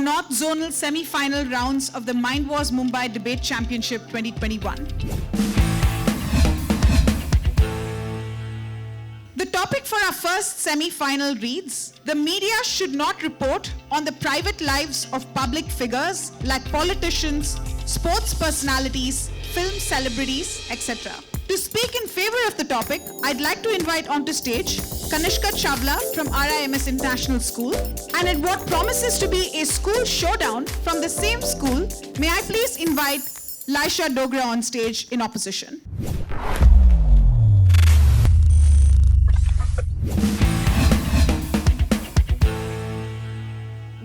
North Zonal semi-final rounds of the Mind Wars Mumbai Debate Championship 2021. The topic for our first semi-final reads, the media should not report on the private lives of public figures like politicians, sports personalities, film celebrities, etc. To speak in favor of the topic, I'd like to invite onto stage Kanishka Chawla from RIMS International School, and in what promises to be a school showdown from the same school, may I please invite Laisha Dogra on stage in opposition.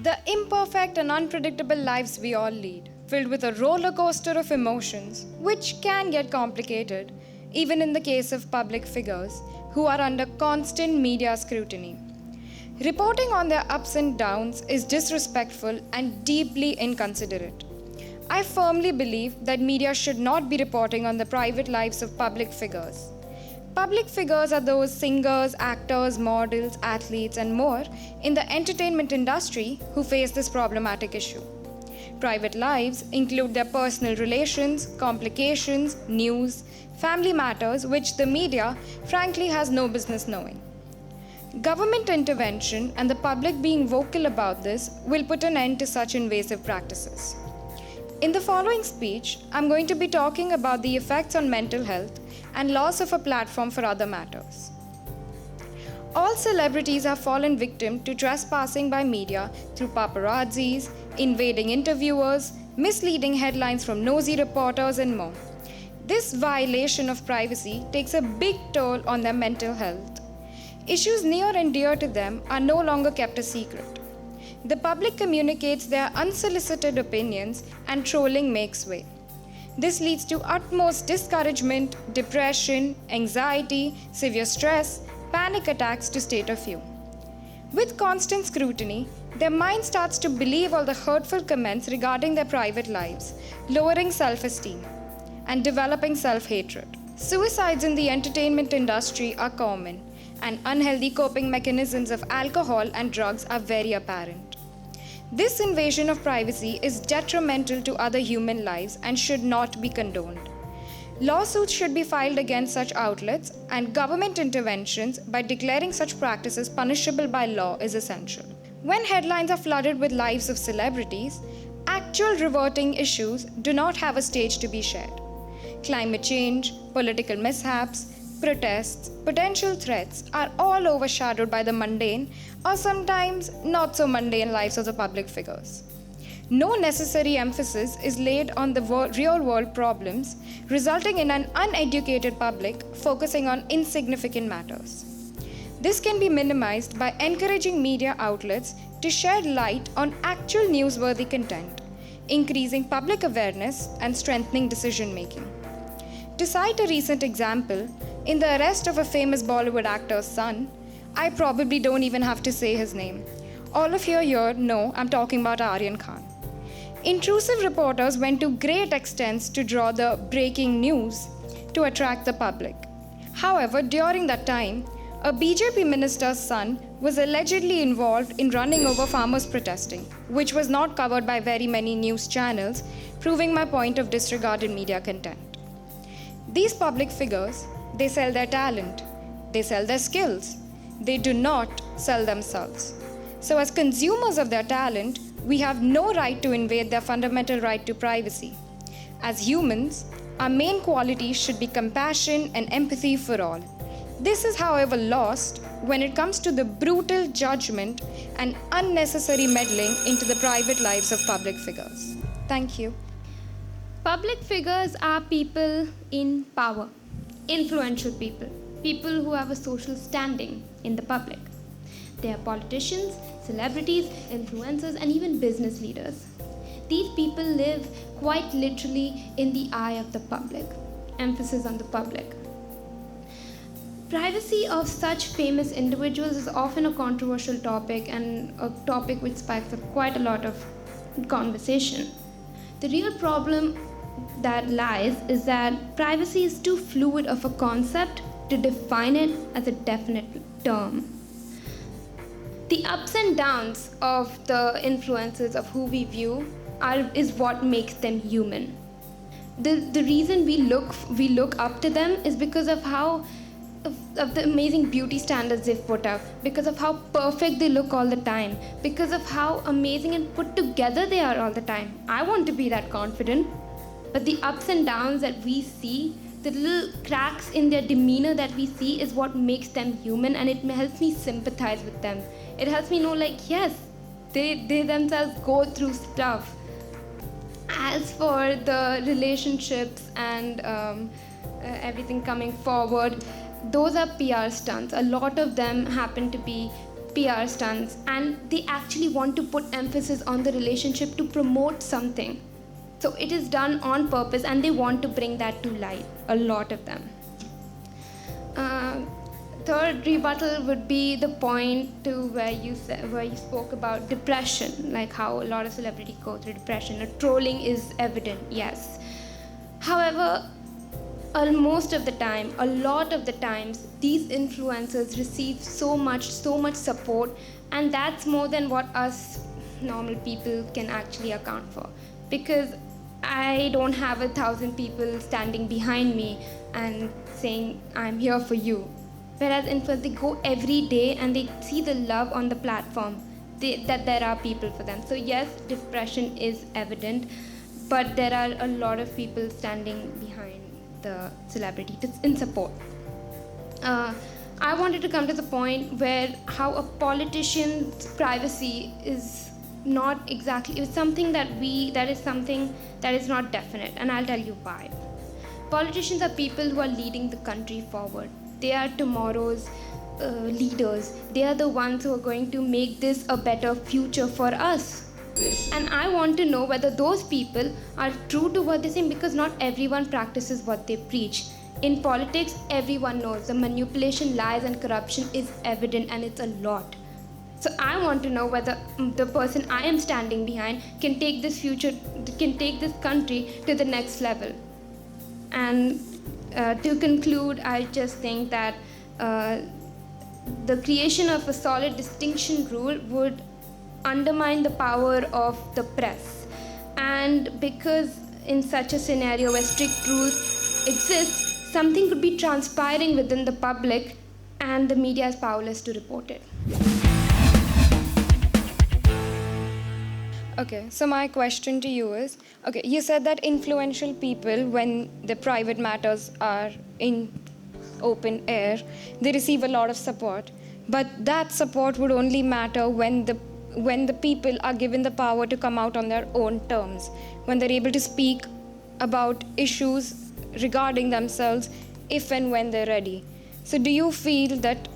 The imperfect and unpredictable lives we all lead, filled with a roller coaster of emotions, which can get complicated, even in the case of public figures who are under constant media scrutiny. Reporting on their ups and downs is disrespectful and deeply inconsiderate. I firmly believe that media should not be reporting on the private lives of public figures. Public figures are those singers, actors, models, athletes, and more in the entertainment industry who face this problematic issue. Private lives include their personal relations, complications, news, family matters which the media frankly has no business knowing. Government intervention and the public being vocal about this will put an end to such invasive practices. In the following speech, I'm going to be talking about the effects on mental health and loss of a platform for other matters. All celebrities have fallen victim to trespassing by media through paparazzis, invading interviewers, misleading headlines from nosy reporters, and more. This violation of privacy takes a big toll on their mental health. Issues near and dear to them are no longer kept a secret. The public communicates their unsolicited opinions and trolling makes way. This leads to utmost discouragement, depression, anxiety, severe stress, panic attacks to state a few. With constant scrutiny, their mind starts to believe all the hurtful comments regarding their private lives, lowering self-esteem and developing self-hatred. Suicides in the entertainment industry are common, and unhealthy coping mechanisms of alcohol and drugs are very apparent. This invasion of privacy is detrimental to other human lives and should not be condoned. Lawsuits should be filed against such outlets, and government interventions by declaring such practices punishable by law is essential. When headlines are flooded with lives of celebrities, actual reverting issues do not have a stage to be shared. Climate change, political mishaps, protests, potential threats are all overshadowed by the mundane or sometimes not so mundane lives of the public figures. No necessary emphasis is laid on the real-world problems, resulting in an uneducated public focusing on insignificant matters. This can be minimized by encouraging media outlets to shed light on actual newsworthy content, increasing public awareness and strengthening decision-making. To cite a recent example, in the arrest of a famous Bollywood actor's son, I probably don't even have to say his name. All of you here know I'm talking about Aryan Khan. Intrusive reporters went to great extents to draw the breaking news to attract the public. However, during that time, a BJP minister's son was allegedly involved in running over farmers protesting, which was not covered by very many news channels, proving my point of disregarded media content. These public figures, they sell their talent, they sell their skills, they do not sell themselves. So as consumers of their talent, we have no right to invade their fundamental right to privacy. As humans, our main qualities should be compassion and empathy for all. This is, however, lost when it comes to the brutal judgment and unnecessary meddling into the private lives of public figures. Thank you. Public figures are people in power, influential people, people who have a social standing in the public. They are politicians, celebrities, influencers, and even business leaders. These people live quite literally in the eye of the public. Emphasis on the public. Privacy of such famous individuals is often a controversial topic and a topic which spikes up quite a lot of conversation. The real problem that lies is that privacy is too fluid of a concept to define it as a definite term. The ups and downs of the influences of who we view is what makes them human. The reason we look up to them is because of how of the amazing beauty standards they've put up, because of how perfect they look all the time, because of how amazing and put together they are all the time. I want to be that confident, but the ups and downs that we see, the little cracks in their demeanor that we see, is what makes them human, and it helps me sympathize with them. It helps me know, like, yes, they themselves go through stuff. As for the relationships and everything coming forward, those are PR stunts. A lot of them happen to be PR stunts, and they actually want to put emphasis on the relationship to promote something. So it is done on purpose, and they want to bring that to light, a lot of them. Third rebuttal would be the point to where you spoke about depression, like how a lot of celebrities go through depression. Trolling is evident, yes. However, most of the time, a lot of the times, these influencers receive so much support, and that's more than what us normal people can actually account for. Because I don't have 1,000 people standing behind me and saying, I'm here for you. Whereas influencers, they go every day and they see the love on the platform, that there are people for them. So yes, depression is evident, but there are a lot of people standing behind the celebrity in support. I wanted to come to the point where how a politician's privacy is not exactly, it's something that is not definite, and I'll tell you why. Politicians are people who are leading the country forward. They are tomorrow's leaders. They are the ones who are going to make this a better future for us. And I want to know whether those people are true to what they say, because not everyone practices what they preach. In politics, everyone knows the manipulation, lies, and corruption is evident, and it's a lot. So I want to know whether the person I am standing behind can take this country to the next level. And to conclude, I just think that the creation of a solid distinction rule would undermine the power of the press. And because in such a scenario where strict rules exist, something could be transpiring within the public, and the media is powerless to report it. Okay, so my question to you is, okay, you said that influential people, when the private matters are in open air, they receive a lot of support. But that support would only matter when the people are given the power to come out on their own terms, when they're able to speak about issues regarding themselves if and when they're ready. So do you feel that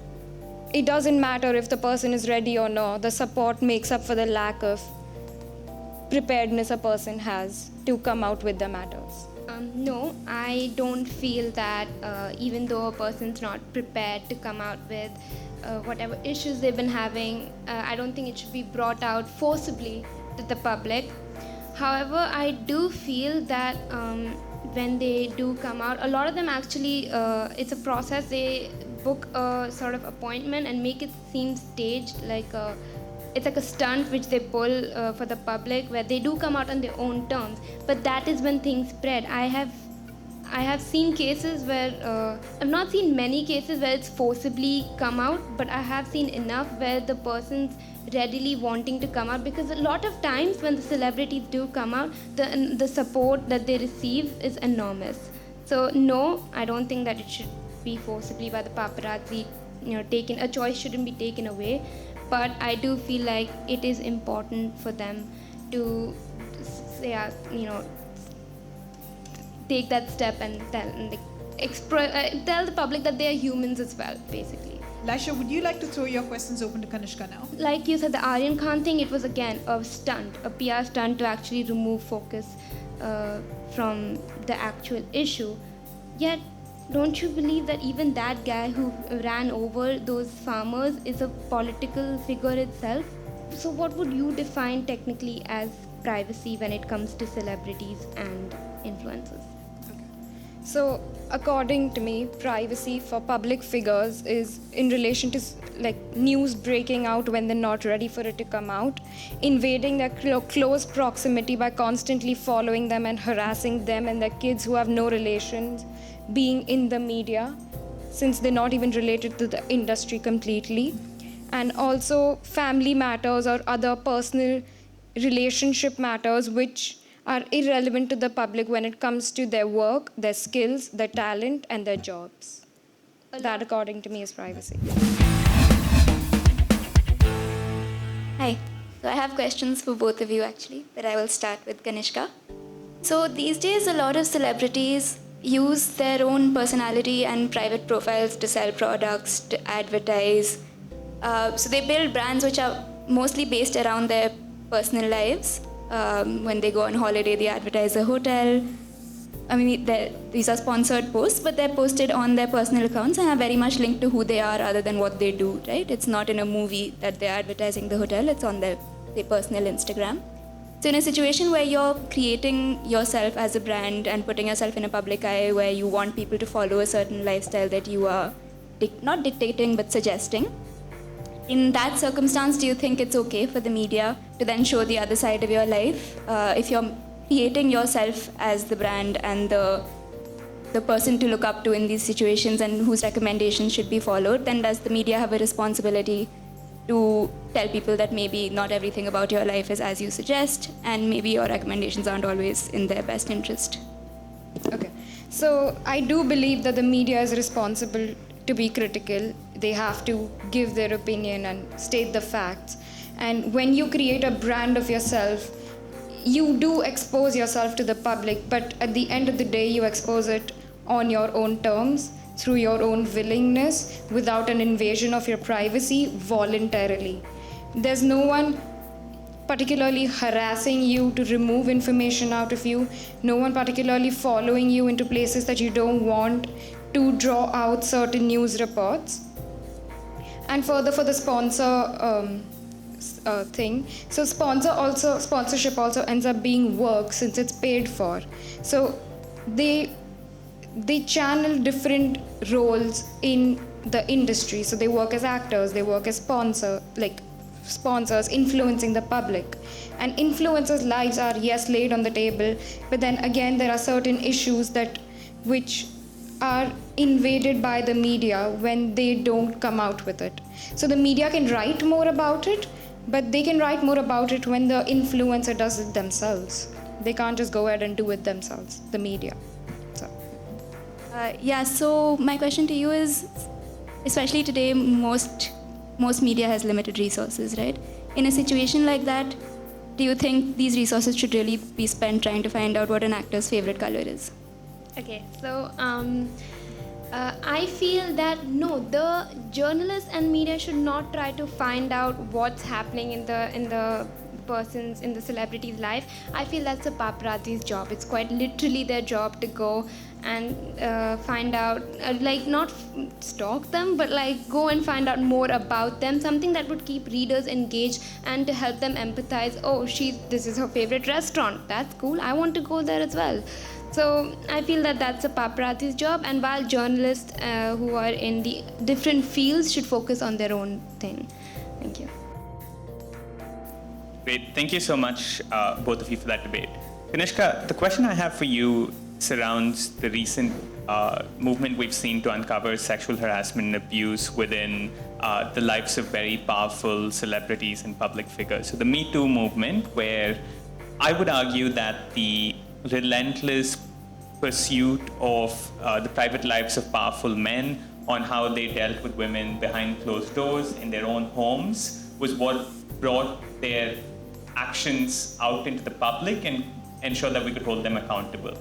it doesn't matter if the person is ready or not, the support makes up for the lack of preparedness a person has to come out with the matters? No, I don't feel that even though a person's not prepared to come out with whatever issues they've been having, I don't think it should be brought out forcibly to the public. However, I do feel that when they do come out, a lot of them actually, it's a process. They book a sort of appointment and make it seem staged, it's like a stunt which they pull for the public, where they do come out on their own terms. But that is when things spread. I have seen cases where, I've not seen many cases where it's forcibly come out, but I have seen enough where the person's readily wanting to come out, because a lot of times when the celebrities do come out, the support that they receive is enormous. So no, I don't think that it should be forcibly by the paparazzi, taken. A choice shouldn't be taken away. But I do feel like it is important for them to, take that step and tell the public that they are humans as well, basically. Laisha, would you like to throw your questions open to Kanishka now? Like you said, the Aryan Khan thing, it was again a stunt, a PR stunt to actually remove focus from the actual issue. Yet, don't you believe that even that guy who ran over those farmers is a political figure itself? So what would you define technically as privacy when it comes to celebrities and influencers? Okay. So, according to me, privacy for public figures is in relation to news breaking out when they're not ready for it to come out, invading their close proximity by constantly following them and harassing them and their kids who have no relations, being in the media, since they're not even related to the industry completely, and also family matters or other personal relationship matters which are irrelevant to the public when it comes to their work, their skills, their talent, and their jobs. That, according to me, is privacy. Hi. So I have questions for both of you actually, but I will start with Kanishka. So these days, a lot of celebrities use their own personality and private profiles to sell products, to advertise. So they build brands which are mostly based around their personal lives. When they go on holiday, they advertise a hotel. I mean, these are sponsored posts, but they're posted on their personal accounts and are very much linked to who they are rather than what they do, right? It's not in a movie that they're advertising the hotel, it's on their personal Instagram. So in a situation where you're creating yourself as a brand and putting yourself in a public eye where you want people to follow a certain lifestyle that you are not dictating but suggesting, in that circumstance, do you think it's okay for the media to then show the other side of your life? If you're creating yourself as the brand and the person to look up to in these situations and whose recommendations should be followed, then does the media have a responsibility to tell people that maybe not everything about your life is as you suggest and maybe your recommendations aren't always in their best interest? Okay. So I do believe that the media is responsible to be critical. They have to give their opinion and state the facts. And when you create a brand of yourself, you do expose yourself to the public, but at the end of the day, you expose it on your own terms, through your own willingness, without an invasion of your privacy, voluntarily. There's no one particularly harassing you to remove information out of you, no one particularly following you into places that you don't want to draw out certain news reports. And further, for the sponsor thing, so sponsorship also ends up being work since it's paid for. So they channel different roles in the industry. So they work as actors, they work as sponsors influencing the public. And influencers' lives are, yes, laid on the table, but then again there are certain issues which are invaded by the media when they don't come out with it. So the media can write more about it, but they can write more about it when the influencer does it themselves. They can't just go ahead and do it themselves, the media. So my question to you is, especially today, most media has limited resources, right? In a situation like that, do you think these resources should really be spent trying to find out what an actor's favorite color is? Okay, so I feel that no, the journalists and media should not try to find out what's happening in the celebrity's life. I feel that's a paparazzi's job. It's quite literally their job to go and find out, not stalk them, but go and find out more about them, something that would keep readers engaged and to help them empathize. Oh, this is her favorite restaurant. That's cool. I want to go there as well. So I feel that that's a paparazzi's job, and while journalists who are in the different fields should focus on their own thing. Thank you. Great. Thank you so much, both of you, for that debate. Kanishka, the question I have for you surrounds the recent movement we've seen to uncover sexual harassment and abuse within the lives of very powerful celebrities and public figures. So the Me Too movement, where I would argue that the relentless pursuit of the private lives of powerful men on how they dealt with women behind closed doors in their own homes was what brought their actions out into the public and ensure that we could hold them accountable.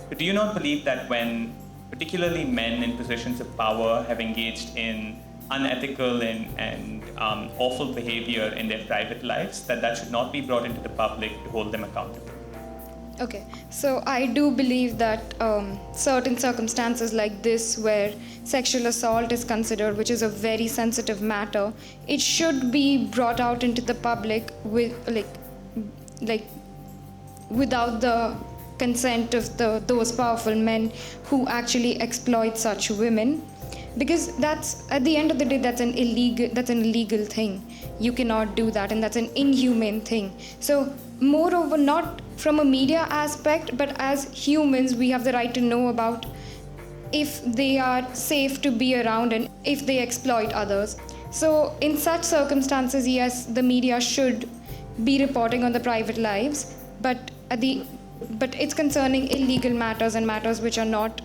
But do you not believe that when particularly men in positions of power have engaged in unethical and awful behavior in their private lives, that should not be brought into the public to hold them accountable? Okay, so I do believe that certain circumstances like this, where sexual assault is considered, which is a very sensitive matter, it should be brought out into the public with without the consent of those powerful men who actually exploit such women, because that's, at the end of the day, that's an illegal thing. You cannot do that, and that's an inhumane thing. So moreover, not from a media aspect, but as humans, we have the right to know about if they are safe to be around and if they exploit others. So in such circumstances, yes, the media should be reporting on the private lives, but it's concerning illegal matters and matters which are not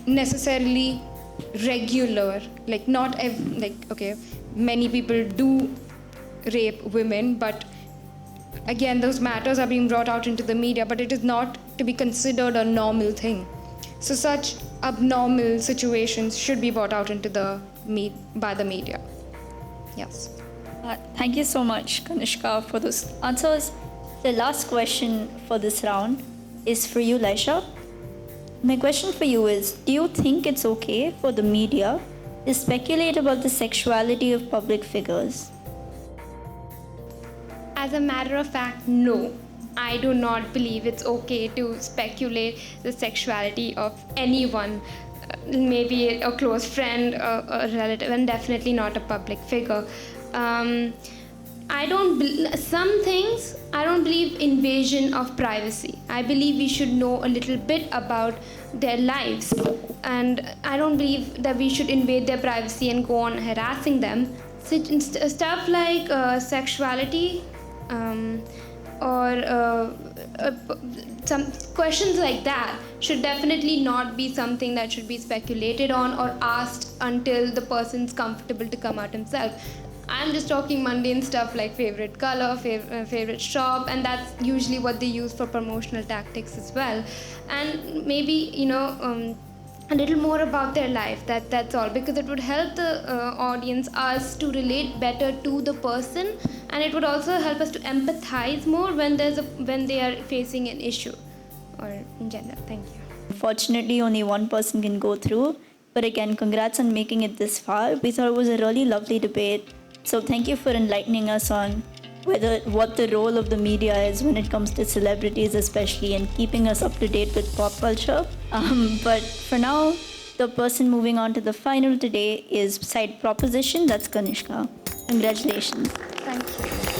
necessarily regular. Like okay, many people do rape women, but again, those matters are being brought out into the media, but it is not to be considered a normal thing. So such abnormal situations should be brought out into by the media. Yes. Thank you so much, Kanishka, for those answers. The last question for this round is for you, Laisha. My question for you is, do you think it's okay for the media to speculate about the sexuality of public figures? As a matter of fact, no. I do not believe it's okay to speculate the sexuality of anyone, maybe a close friend, a relative, and definitely not a public figure. Some things, I don't believe invasion of privacy. I believe we should know a little bit about their lives, and I don't believe that we should invade their privacy and go on harassing them. Stuff like sexuality, or some questions like that should definitely not be something that should be speculated on or asked until the person's comfortable to come out himself. I'm just talking mundane stuff like favorite color, favorite shop, and that's usually what they use for promotional tactics as well. And maybe, a little more about their life, that's all, because it would help the audience, us, to relate better to the person, and it would also help us to empathize more when they are facing an issue or in general. Thank you. Unfortunately, only one person can go through, but again, congrats on making it this far. We thought it was a really lovely debate, so thank you for enlightening us on what the role of the media is when it comes to celebrities, especially, and keeping us up to date with pop culture. But for now, the person moving on to the final today is Side Proposition. That's Kanishka. Congratulations. Thank you.